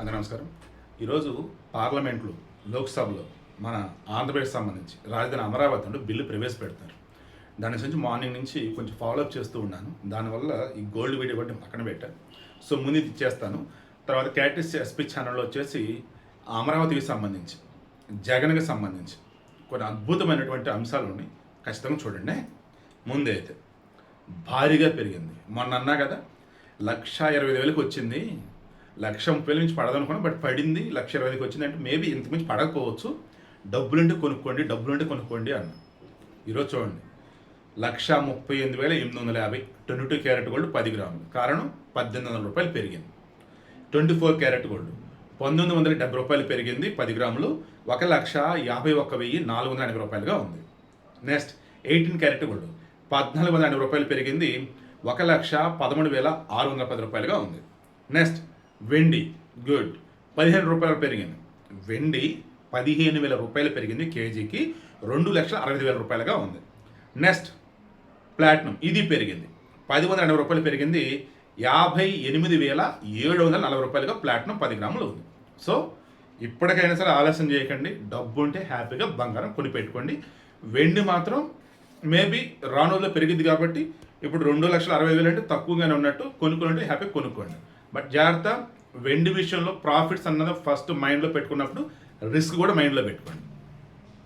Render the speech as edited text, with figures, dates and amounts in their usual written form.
అందరూ నమస్కారం. ఈరోజు పార్లమెంట్లో లోక్సభలో మన ఆంధ్రప్రదేశ్ సంబంధించి రాజధాని అమరావతిలో బిల్లు ప్రవేశపెడతారు. దాని నుంచి మార్నింగ్ నుంచి కొంచెం ఫాలోఅప్ చేస్తూ ఉన్నాను. దానివల్ల ఈ గోల్డ్ వీడియో కూడా పక్కన పెట్టాను. సో ముందు ఇది చేస్తాను. తర్వాత క్యాటిస్ ఎస్పీ ఛానల్లో వచ్చేసి అమరావతికి సంబంధించి జగన్కి సంబంధించి కొన్ని అద్భుతమైనటువంటి అంశాలు ఉన్నాయి. ఖచ్చితంగా చూడండి. ముందే అయితే భారీగా పెరిగింది. మొన్న అన్నా కదా 1,20,000 వచ్చింది, 1,30,000 నుంచి పడదనుకున్నాను, బట్ పడింది 1,20,000 వచ్చింది. అంటే మేబీ ఇంతకుమించి పడకపోవచ్చు. డబ్బులుంటే కొనుక్కోండి అన్న. ఈరోజు చూడండి 1,38,850 22 క్యారెట్ గోల్డ్ 10 గ్రాములు. కారణం 1,800 రూపాయలు పెరిగింది. 24 క్యారెట్ గోల్డ్ 1,970 రూపాయలు పెరిగింది 10 గ్రాములు. 1,51,480 రూపాయలుగా ఉంది. నెక్స్ట్ 18 క్యారెట్ గోల్డ్ 1,480 రూపాయలు పెరిగింది 1,13,610 రూపాయలుగా ఉంది. నెక్స్ట్ వెండి గుడ్ 15 రూపాయలు పెరిగింది. వెండి 15,000 రూపాయలు పెరిగింది కేజీకి, 2,60,000 రూపాయలుగా ఉంది. నెక్స్ట్ ప్లాటినం ఇది పెరిగింది 1,080 రూపాయలు పెరిగింది, 58,740 రూపాయలుగా ప్లాటినం 10 గ్రాములు ఉంది. సో ఇప్పటికైనా సరే ఆలస్యం చేయకండి. డబ్బు ఉంటే హ్యాపీగా బంగారం కొని పెట్టుకోండి. వెండి మాత్రం మేబీ రానులో పెరిగింది కాబట్టి ఇప్పుడు 2,60,000 అంటే తక్కువగానే ఉన్నట్టు, కొనుక్కోండి హ్యాపీగా కొనుక్కోండి. బట్ జాగ్రత్త, వెండి విషయంలో ప్రాఫిట్స్ అన్నది ఫస్ట్ మైండ్లో పెట్టుకున్నప్పుడు రిస్క్ కూడా మైండ్లో పెట్టుకోండి.